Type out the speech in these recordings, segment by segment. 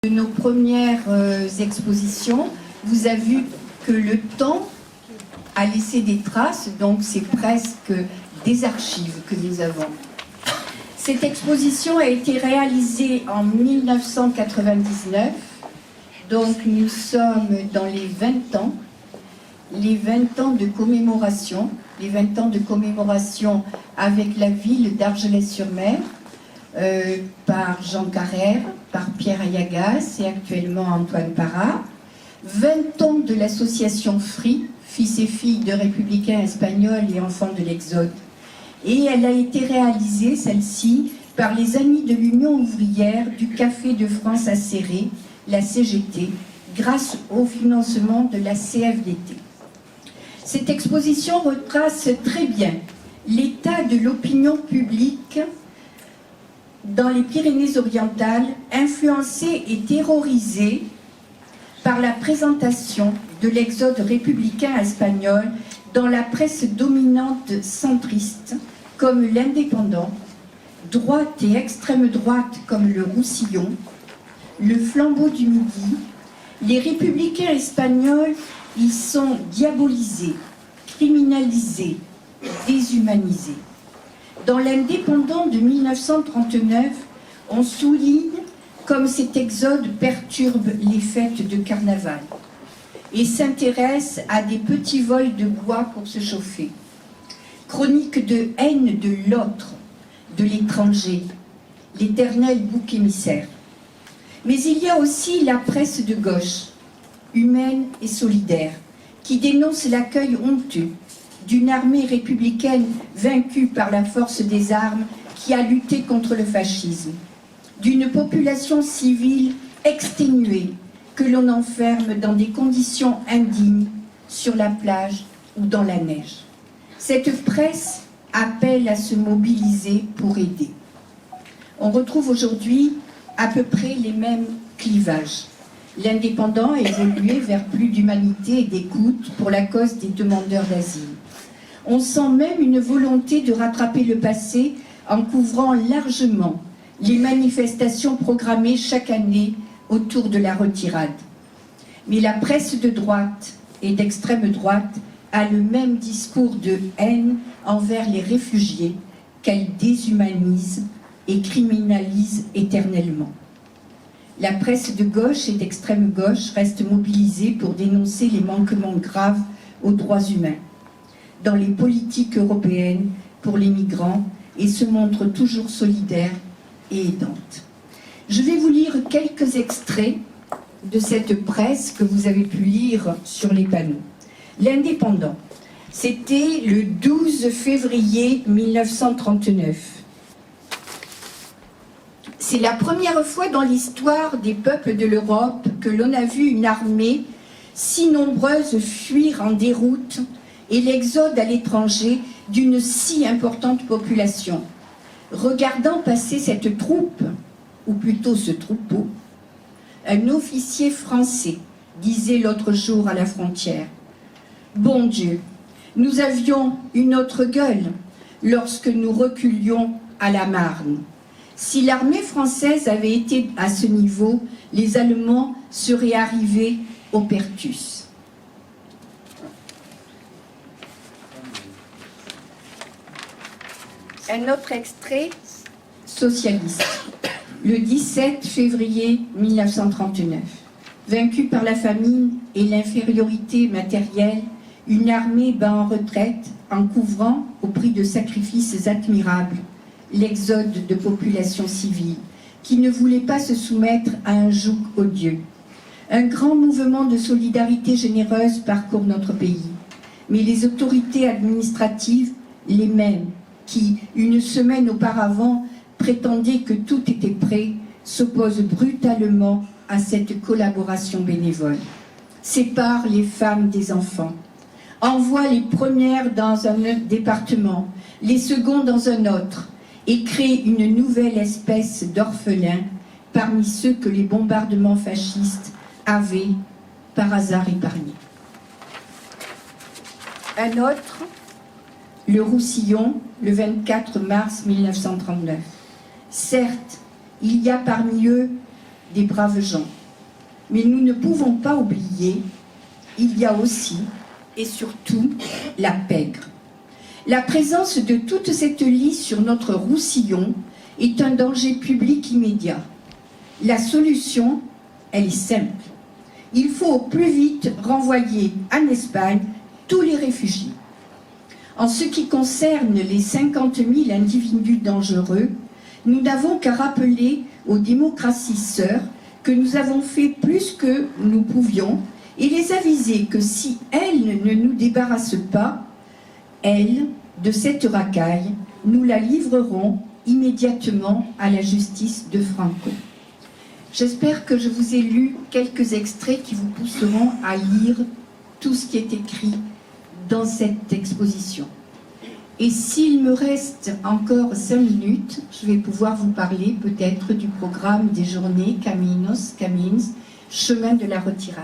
De nos premières expositions, vous avez vu que le temps a laissé des traces, donc c'est presque des archives que nous avons. Cette exposition a été réalisée en 1999, donc nous sommes dans les 20 ans de commémoration, les 20 ans de commémoration avec la ville d'Argelès-sur-Mer, par Jean Carrère, par Pierre Ayagas et actuellement Antoine Parra. 20 ans de l'association FRI, Fils et filles de républicains espagnols et enfants de l'Exode. Et elle a été réalisée, celle-ci, par les amis de l'Union ouvrière du Café de France à Céré, la CGT, grâce au financement de la CFDT. Cette exposition retrace très bien l'état de l'opinion publique dans les Pyrénées-Orientales, influencée et terrorisée par la présentation de l'exode républicain espagnol dans la presse dominante centriste comme l'Indépendant, droite et extrême droite comme le Roussillon, le Flambeau du Midi. Les républicains espagnols y sont diabolisés, criminalisés, déshumanisés. Dans l'Indépendant de 1939, on souligne comme cet exode perturbe les fêtes de carnaval et s'intéresse à des petits vols de bois pour se chauffer. Chronique de haine de l'autre, de l'étranger, l'éternel bouc émissaire. Mais il y a aussi la presse de gauche, humaine et solidaire, qui dénonce l'accueil honteux d'une armée républicaine vaincue par la force des armes qui a lutté contre le fascisme, d'une population civile exténuée que l'on enferme dans des conditions indignes sur la plage ou dans la neige. Cette presse appelle à se mobiliser pour aider. On retrouve aujourd'hui à peu près les mêmes clivages. L'Indépendant a évolué vers plus d'humanité et d'écoute pour la cause des demandeurs d'asile. On sent même une volonté de rattraper le passé en couvrant largement les manifestations programmées chaque année autour de la retirade. Mais la presse de droite et d'extrême droite a le même discours de haine envers les réfugiés qu'elle déshumanise et criminalise éternellement. La presse de gauche et d'extrême gauche reste mobilisée pour dénoncer les manquements graves aux droits humains dans les politiques européennes pour les migrants et se montre toujours solidaire et aidante. Je vais vous lire quelques extraits de cette presse que vous avez pu lire sur les panneaux. L'Indépendant, c'était le 12 février 1939. C'est la première fois dans l'histoire des peuples de l'Europe que l'on a vu une armée si nombreuse fuir en déroute et l'exode à l'étranger d'une si importante population. Regardant passer cette troupe, ou plutôt ce troupeau, un officier français disait l'autre jour à la frontière « Bon Dieu, nous avions une autre gueule lorsque nous reculions à la Marne. Si l'armée française avait été à ce niveau, les Allemands seraient arrivés au Pertus. » Un autre extrait socialiste. Le 17 février 1939, vaincue par la famine et l'infériorité matérielle, une armée bat en retraite en couvrant, au prix de sacrifices admirables, l'exode de populations civiles qui ne voulaient pas se soumettre à un joug odieux. Un grand mouvement de solidarité généreuse parcourt notre pays, mais les autorités administratives, les mêmes qui, une semaine auparavant, prétendaient que tout était prêt, s'opposent brutalement à cette collaboration bénévole, séparent les femmes des enfants, envoient les premières dans un département, les secondes dans un autre, et créent une nouvelle espèce d'orphelins parmi ceux que les bombardements fascistes avaient par hasard épargnés. Un autre, le Roussillon, le 24 mars 1939. Certes, il y a parmi eux des braves gens. Mais nous ne pouvons pas oublier, il y a aussi et surtout la pègre. La présence de toute cette liste sur notre Roussillon est un danger public immédiat. La solution, elle est simple. Il faut au plus vite renvoyer en Espagne tous les réfugiés. En ce qui concerne les 50 000 individus dangereux, nous n'avons qu'à rappeler aux démocraties sœurs que nous avons fait plus que nous pouvions et les aviser que si elles ne nous débarrassent pas, elles, de cette racaille, nous la livrerons immédiatement à la justice de Franco. J'espère que je vous ai lu quelques extraits qui vous pousseront à lire tout ce qui est écrit dans cette exposition. Et s'il me reste encore 5 minutes, je vais pouvoir vous parler peut-être du programme des journées Camins, chemin de la retirade.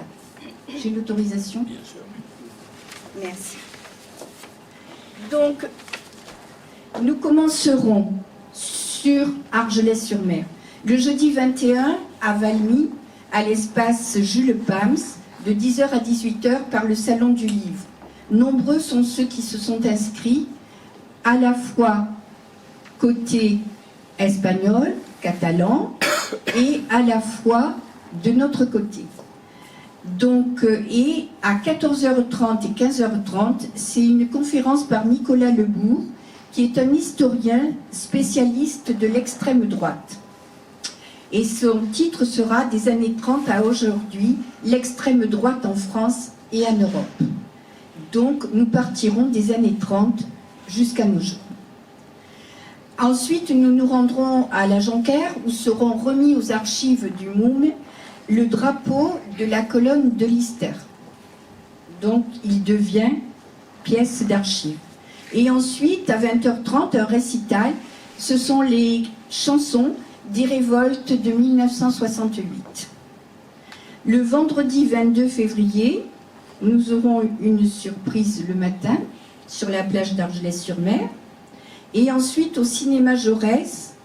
J'ai l'autorisation? Bien sûr. Merci. Donc, nous commencerons sur Argelès-sur-Mer. Le jeudi 21 à Valmy, à l'espace Jules Pams, de 10h à 18h par le Salon du Livre. Nombreux sont ceux qui se sont inscrits, à la fois côté espagnol, catalan, et à la fois de notre côté. Donc, et à 14h30 et 15h30, c'est une conférence par Nicolas Lebourg, qui est un historien spécialiste de l'extrême droite. Et son titre sera « Des années 30 à aujourd'hui, l'extrême droite en France et en Europe ». Donc, nous partirons des années 30 jusqu'à nos jours. Ensuite, nous nous rendrons à la Jonquère, où seront remis aux archives du MOUM le drapeau de la colonne de Lister. Donc, il devient pièce d'archive. Et ensuite, à 20h30, un récital, ce sont les chansons des révoltes de 1968. Le vendredi 22 février, nous aurons une surprise le matin sur la plage d'Argelès-sur-Mer. Et ensuite, au cinéma Jaurès,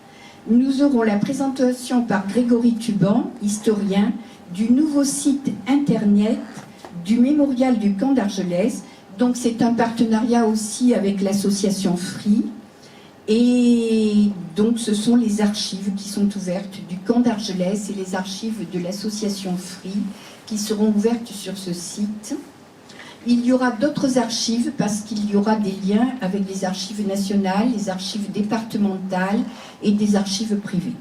nous aurons la présentation par Grégory Tuban, historien, du nouveau site internet du mémorial du camp d'Argelès. Donc c'est un partenariat aussi avec l'association Free. Et donc ce sont les archives qui sont ouvertes du camp d'Argelès et les archives de l'association Free qui seront ouvertes sur ce site. Il y aura d'autres archives parce qu'il y aura des liens avec les archives nationales, les archives départementales et des archives privées.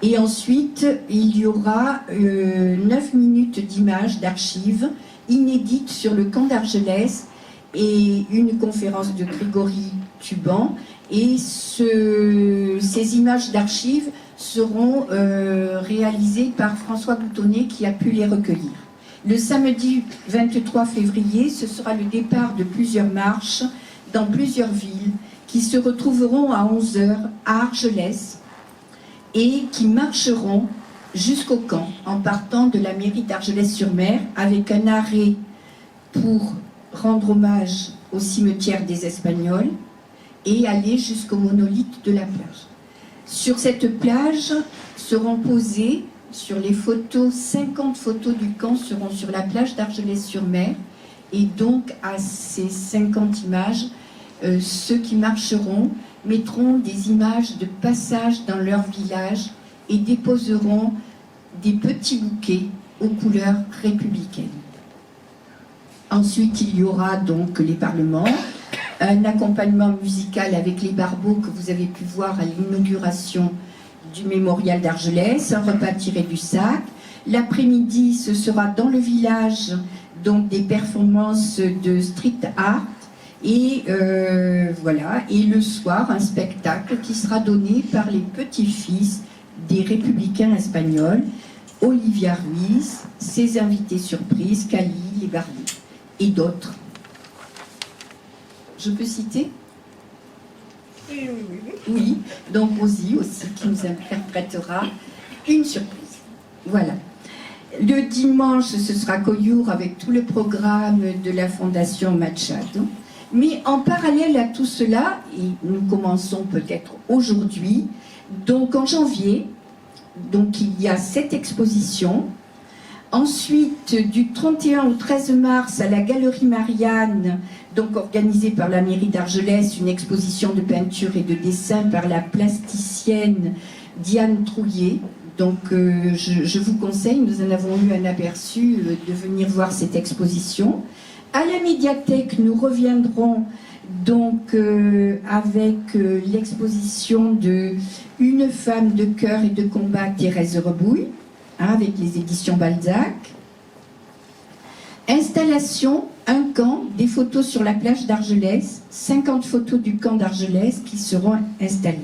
Et ensuite, il y aura 9 minutes d'images d'archives inédites sur le camp d'Argelès et une conférence de Grégory Tuban. Et ces images d'archives seront réalisées par François Boutonnet qui a pu les recueillir. Le samedi 23 février, ce sera le départ de plusieurs marches dans plusieurs villes qui se retrouveront à 11h à Argelès et qui marcheront jusqu'au camp en partant de la mairie d'Argelès-sur-Mer avec un arrêt pour rendre hommage au cimetière des Espagnols et aller jusqu'au monolithe de la plage. Sur cette plage seront posées sur les photos, 50 photos du camp seront sur la plage d'Argelès-sur-Mer et donc à ces 50 images, ceux qui marcheront mettront des images de passage dans leur village et déposeront des petits bouquets aux couleurs républicaines. Ensuite, il y aura donc les parlements, un accompagnement musical avec les barbeaux que vous avez pu voir à l'inauguration du mémorial d'Argelès, un repas tiré du sac. L'après-midi, ce sera dans le village, donc des performances de street art. Et voilà, et le soir, un spectacle qui sera donné par les petits-fils des républicains espagnols, Olivia Ruiz, ses invités surprises, Cali, les Barbeaux, et d'autres. Je peux citer ? Oui, donc Rosie aussi, qui nous interprétera une surprise. Voilà. Le dimanche, ce sera Collioure avec tout le programme de la Fondation Machado. Mais en parallèle à tout cela, et nous commençons peut-être aujourd'hui, donc en janvier, donc il y a cette exposition. Ensuite, du 31 au 13 mars, à la Galerie Marianne, donc organisée par la mairie d'Argelès, une exposition de peinture et de dessin par la plasticienne Diane Trouillet. Donc je vous conseille, nous en avons eu un aperçu, de venir voir cette exposition. À la médiathèque, nous reviendrons donc avec l'exposition de Une femme de cœur et de combat, Thérèse Rebouille, avec les éditions Balzac. Installation, un camp, des photos sur la plage d'Argelès, 50 photos du camp d'Argelès qui seront installées.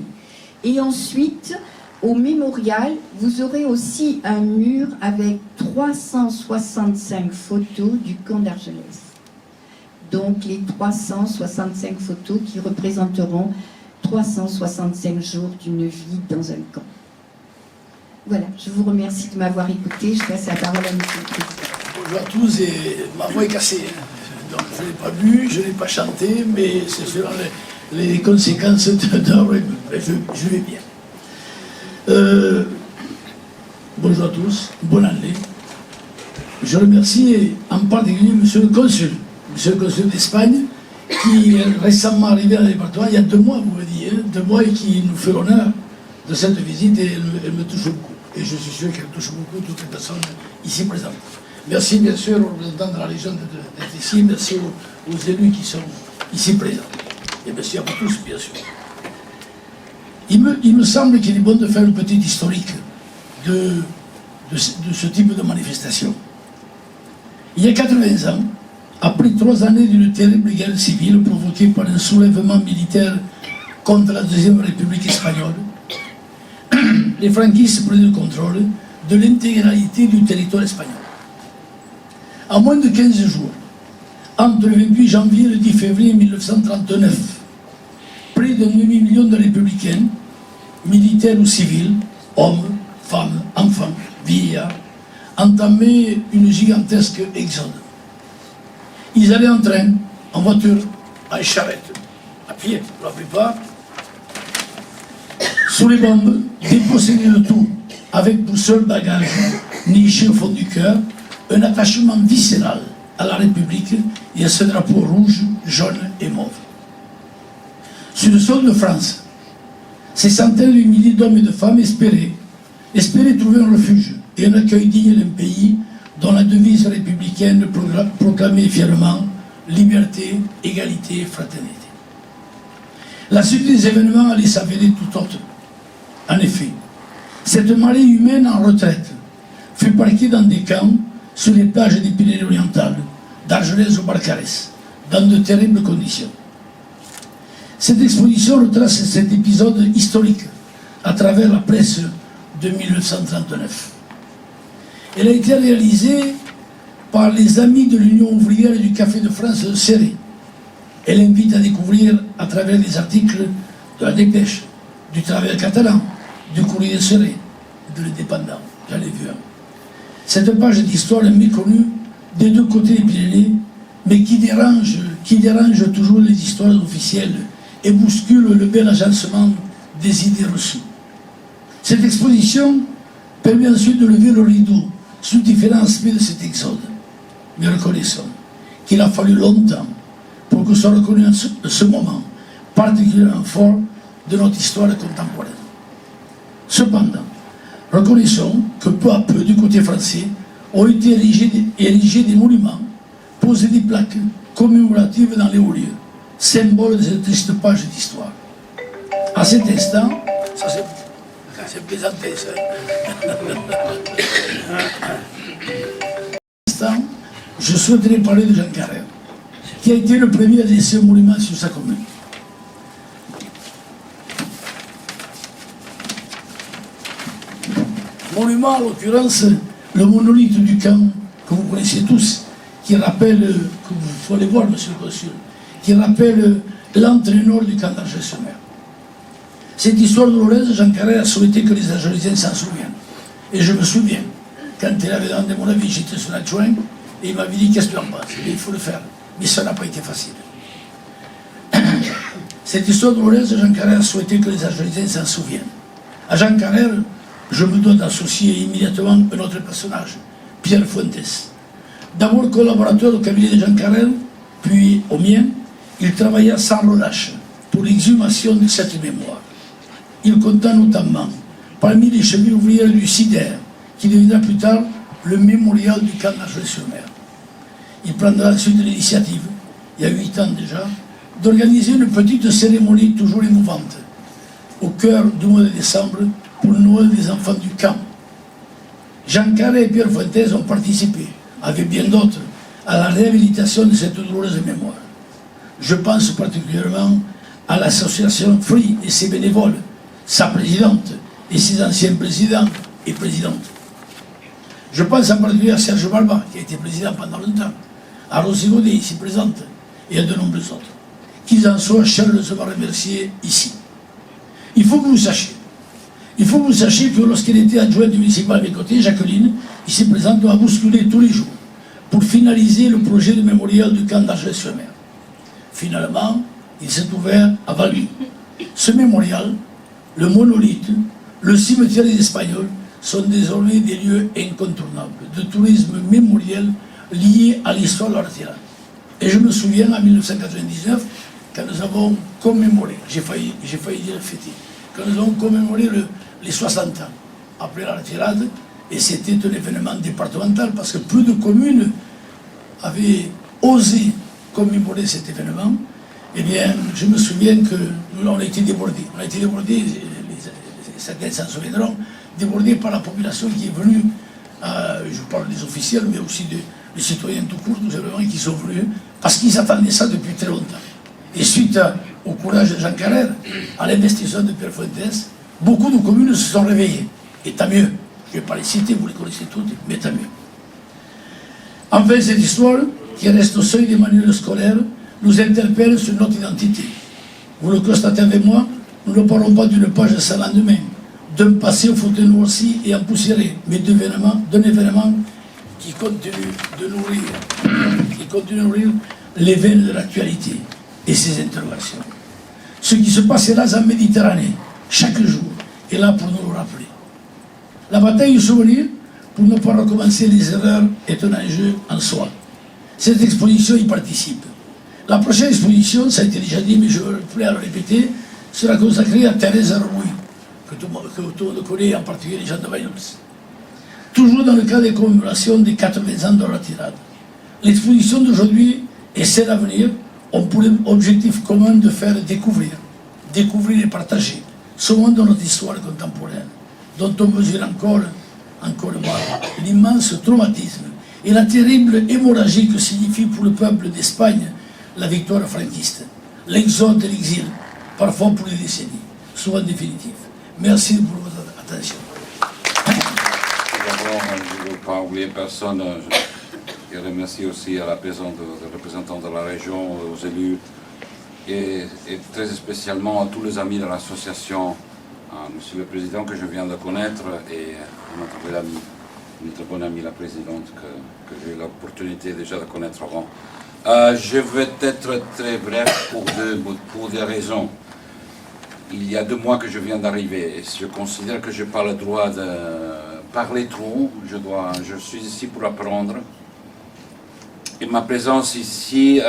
Et ensuite, au mémorial, vous aurez aussi un mur avec 365 photos du camp d'Argelès. Donc les 365 photos qui représenteront 365 jours d'une vie dans un camp. Voilà, je vous remercie de m'avoir écouté. Je passe la parole à M. le Président. Bonjour à tous, et ma voix est cassée. Donc je ne l'ai pas bu, je ne l'ai pas chanté, mais c'est selon les conséquences d'un rhume. Je vais bien. Bonjour à tous, bonne année. Je remercie en particulier M. le Consul d'Espagne, qui est récemment arrivé dans le département, il y a 2 mois, vous me dites, 2 mois, et qui nous fait l'honneur de cette visite, et elle me touche beaucoup. Et je suis sûr qu'elle touche beaucoup toutes les personnes ici présentes. Merci bien sûr aux représentants de la région d'être ici, merci aux élus qui sont ici présents. Et merci à vous tous, bien sûr. Il me semble qu'il est bon de faire une petite historique de ce type de manifestation. Il y a 80 ans, après 3 années d'une terrible guerre civile provoquée par un soulèvement militaire contre la Deuxième République espagnole, les franquistes prenaient le contrôle de l'intégralité du territoire espagnol. En moins de 15 jours, entre le 28 janvier et le 10 février 1939, près de 9 millions de républicains, militaires ou civils, hommes, femmes, enfants, vieillards, entamaient une gigantesque exode. Ils allaient en train, en voiture, en charrette, à pied pour la plupart, sous les bombes, dépossédés de tout, avec pour seul bagage, niché au fond du cœur, un attachement viscéral à la République et à ce drapeau rouge, jaune et mauve. Sur le sol de France, ces centaines de milliers d'hommes et de femmes espéraient trouver un refuge et un accueil digne d'un pays dont la devise républicaine proclamait fièrement liberté, égalité, fraternité. La suite des événements allait s'avérer tout autre. En effet, cette marée humaine en retraite fut parquée dans des camps sur les plages des Pyrénées-Orientales, d'Argelès au Barcarès, dans de terribles conditions. Cette exposition retrace cet épisode historique à travers la presse de 1939. Elle a été réalisée par les amis de l'Union ouvrière et du Café de France de Céré. Elle invite à découvrir à travers les articles de la Dépêche, du Travail catalan, du Courrier de Céré, de l'Indépendant. J'en ai vu un. Cette page d'histoire est méconnue des 2 côtés des Pyrénées, mais qui dérange toujours les histoires officielles et bouscule le bel agencement des idées reçues. Cette exposition permet ensuite de lever le rideau sur différents aspects de cet exode. Mais reconnaissons qu'il a fallu longtemps pour que soit reconnu ce moment particulièrement fort de notre histoire contemporaine. Cependant, reconnaissons que peu à peu, du côté français, ont été érigés des monuments, posés des plaques commémoratives dans les hauts lieux, symbole de cette triste page d'histoire. À cet instant, ça c'est plaisanté ça. Je souhaiterais parler de Jean Carrère, qui a été le premier à laisser un monument sur sa commune. Monument, en l'occurrence, le monolithe du camp, que vous connaissez tous, qui rappelle, que vous faut aller voir, monsieur le consul, qui rappelle l'entraîneur du camp d'Argelès-sur-Mer. Cette histoire douloureuse, Jean Carrère a souhaité que les Argelésiens s'en souviennent. Et je me souviens, quand il avait demandé mon avis, j'étais son adjoint, et il m'avait dit qu'est-ce que tu en penses. Il faut le faire. Mais ça n'a pas été facile. Cette histoire douloureuse, Jean Carrère a souhaité que les Argelésiens s'en souviennent. À Jean Carrère, je me dois d'associer immédiatement un autre personnage, Pierre Fuentes. D'abord collaborateur au cabinet de Jean Carrel, puis au mien, il travailla sans relâche pour l'exhumation de cette mémoire. Il compta notamment parmi les chevilles ouvrières du CIDER, qui deviendra plus tard le mémorial du camp d'Argelès-sur-Mer. Il prendra ensuite l'initiative, il y a 8 ans déjà, d'organiser une petite cérémonie toujours émouvante, au cœur du mois de décembre, pour le Noël des enfants du camp. Jean Carré et Pierre Fuentes ont participé, avec bien d'autres, à la réhabilitation de cette douloureuse mémoire. Je pense particulièrement à l'association Free et ses bénévoles, sa présidente et ses anciens présidents et présidentes. Je pense en particulier à Serge Barba, qui a été président pendant longtemps, à Rosy Godet, ici présente, et à de nombreux autres. Qu'ils en soient chaleureusement remerciés ici. Il faut que vous sachiez que lorsqu'elle était adjointe municipale à mes côtés, Jacqueline, ici présente, m'a bousculé tous les jours pour finaliser le projet de mémorial du camp d'Argelès-sur-Mer. Finalement, il s'est ouvert avant lui. Ce mémorial, le monolithe, le cimetière des Espagnols sont désormais des lieux incontournables de tourisme mémoriel liés à l'histoire de la retirade. Et je me souviens, en 1999, quand nous avons commémoré, j'ai failli dire fêté, quand nous avons commémoré les 60 ans après la retirade, et c'était un événement départemental parce que peu de communes avaient osé commémorer cet événement. Eh bien, je me souviens que nous, on a été débordés. On a été débordés, certains s'en souviendront, débordés par la population qui est venue, je parle des officiels, mais aussi des citoyens tout court, tout simplement, qui sont venus, parce qu'ils attendaient ça depuis très longtemps. Et suite au courage de Jean Carrère, à l'investissement de Pierre Fuentes, beaucoup de communes se sont réveillées. Et tant mieux. Je ne vais pas les citer, vous les connaissez toutes, mais tant mieux. Enfin, cette histoire, qui reste au seuil des manuels scolaires, nous interpelle sur notre identité. Vous le constatez avec moi, nous ne parlons pas d'une page sans lendemain, d'un passé au fauteuil noirci et empoussiéré, mais d'un événement qui continue de nourrir les veines de l'actualité et ses interrogations. Ce qui se passera en Méditerranée, chaque jour, est là pour nous le rappeler. La bataille du souvenir, pour ne pas recommencer les erreurs, est un enjeu en soi. Cette exposition y participe. La prochaine exposition, ça a été déjà dit, mais je veux à le répéter, sera consacrée à Thérèse Arrouy, que tout le monde connaît, en particulier les gens de Bagnols. Toujours dans le cadre des commémorations des 80 ans de la retirade. L'exposition d'aujourd'hui et celle à venir ont pour objectif commun de faire découvrir et partager ce monde de notre histoire contemporaine, dont on mesure encore l'immense traumatisme et la terrible hémorragie que signifie pour le peuple d'Espagne la victoire franquiste, l'exode de l'exil, parfois pour des décennies, souvent définitif. Merci pour votre attention. D'abord, je ne veux pas oublier personne. Je remercie aussi à la présence des représentants de la région, aux élus, et très spécialement à tous les amis de l'association, à Monsieur le Président que je viens de connaître, et à notre bonne amie la Présidente que j'ai eu l'opportunité déjà de connaître avant. Je vais être très bref pour des raisons. Il y a 2 mois que je viens d'arriver et je considère que je n'ai pas le droit de parler trop. Je suis ici pour apprendre. Et ma présence ici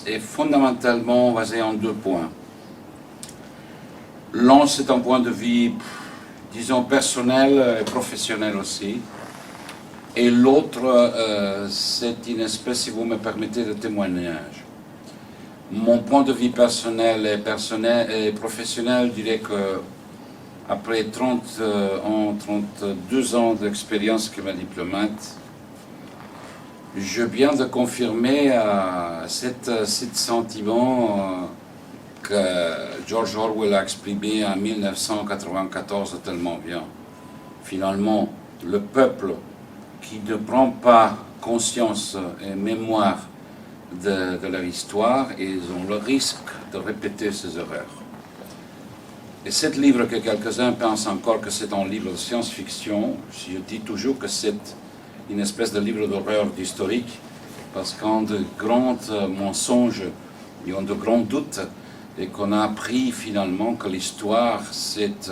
est fondamentalement basée en 2 points. L'un, c'est un point de vue, disons, personnel et professionnel aussi. Et l'autre, c'est une espèce, si vous me permettez, de témoignage. Mon point de vue personnel et professionnel, je dirais que après 32 ans d'expérience comme diplomate, je viens de confirmer cet sentiment que George Orwell a exprimé en 1994 tellement bien. Finalement, le peuple qui ne prend pas conscience et mémoire de leur histoire, ils ont le risque de répéter ces erreurs. Et ce livre que quelques-uns pensent encore que c'est un livre de science-fiction, je dis toujours que c'est une espèce de livre d'horreur d'historique, parce qu'en de grands mensonges et en de grands doutes, et qu'on a appris finalement que l'histoire, c'est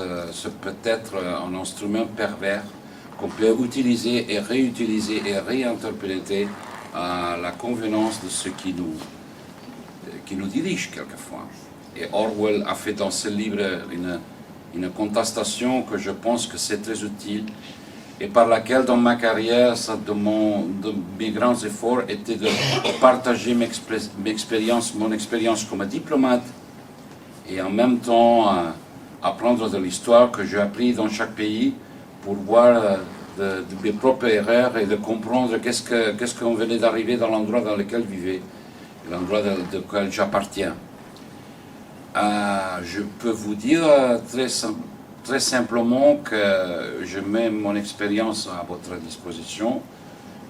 peut-être un instrument pervers qu'on peut utiliser et réutiliser et réinterpréter à la convenance de ceux qui nous dirigent quelquefois. Et Orwell a fait dans ce livre une contestation que je pense que c'est très utile et par laquelle dans ma carrière, de mes grands efforts était de partager mon expérience comme diplomate et en même temps apprendre de l'histoire que j'ai appris dans chaque pays pour voir de mes propres erreurs et de comprendre qu'est-ce qu'on venait d'arriver dans l'endroit dans lequel je vivais, l'endroit auquel j'appartiens. Je peux vous dire très simplement que je mets mon expérience à votre disposition.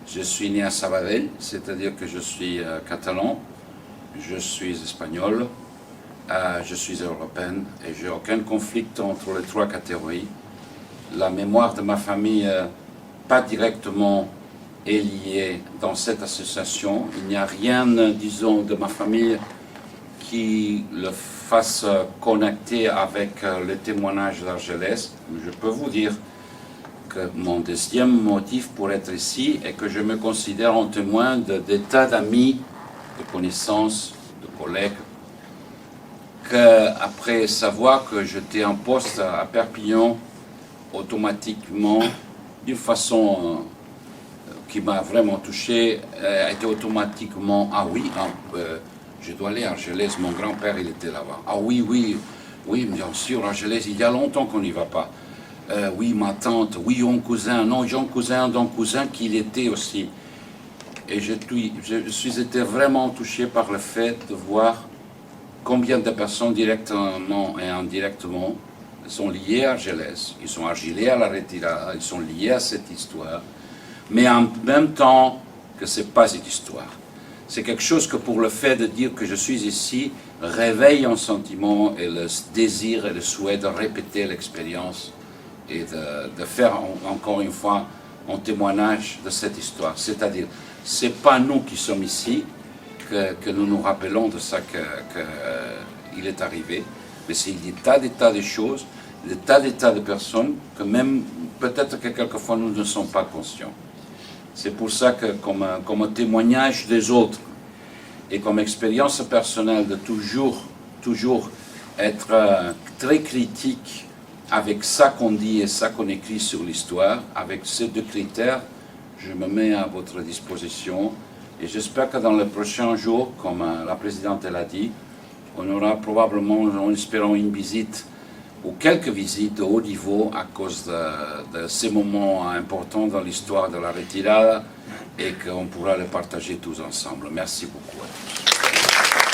Je suis né à Sabadell, c'est-à-dire que je suis catalan, je suis espagnol, je suis européen et je n'ai aucun conflit entre les trois catégories. La mémoire de ma famille, pas directement, est liée dans cette association. Il n'y a rien, disons, de ma famille qui le fasse connecter avec le témoignage d'Argelès. Je peux vous dire que mon deuxième motif pour être ici est que je me considère en témoin des tas d'amis, de connaissances, de collègues, qu'après savoir que j'étais en poste à Perpignan, automatiquement, d'une façon qui m'a vraiment touché, a été automatiquement, ah oui, je dois aller à Argelès, mon grand-père il était là-bas. Ah oui, bien sûr, Argelès, il y a longtemps qu'on n'y va pas. Oui, ma tante, oui, mon cousin, non, j'ai un cousin qu'il était aussi. Et je suis été vraiment touché par le fait de voir combien de personnes directement et indirectement sont liées à Argelès, ils sont argilés à la retirada, ils sont liés à cette histoire, mais en même temps que ce n'est pas cette histoire. C'est quelque chose que pour le fait de dire que je suis ici, réveille un sentiment et le désir et le souhait de répéter l'expérience et de faire encore une fois un témoignage de cette histoire. C'est-à-dire, ce n'est pas nous qui sommes ici que nous nous rappelons de ça qu'il est arrivé, mais c'est des tas de choses, des tas de personnes que même peut-être que quelquefois nous ne sommes pas conscients. C'est pour ça que comme un témoignage des autres et comme expérience personnelle de toujours être très critique avec ça qu'on dit et ça qu'on écrit sur l'histoire, avec ces deux critères, je me mets à votre disposition et j'espère que dans les prochains jours, comme la présidente l'a dit, on aura probablement, en espérant, une visite ou quelques visites de haut niveau à cause de ces moments importants dans l'histoire de la retirada et qu'on pourra les partager tous ensemble. Merci beaucoup à tous.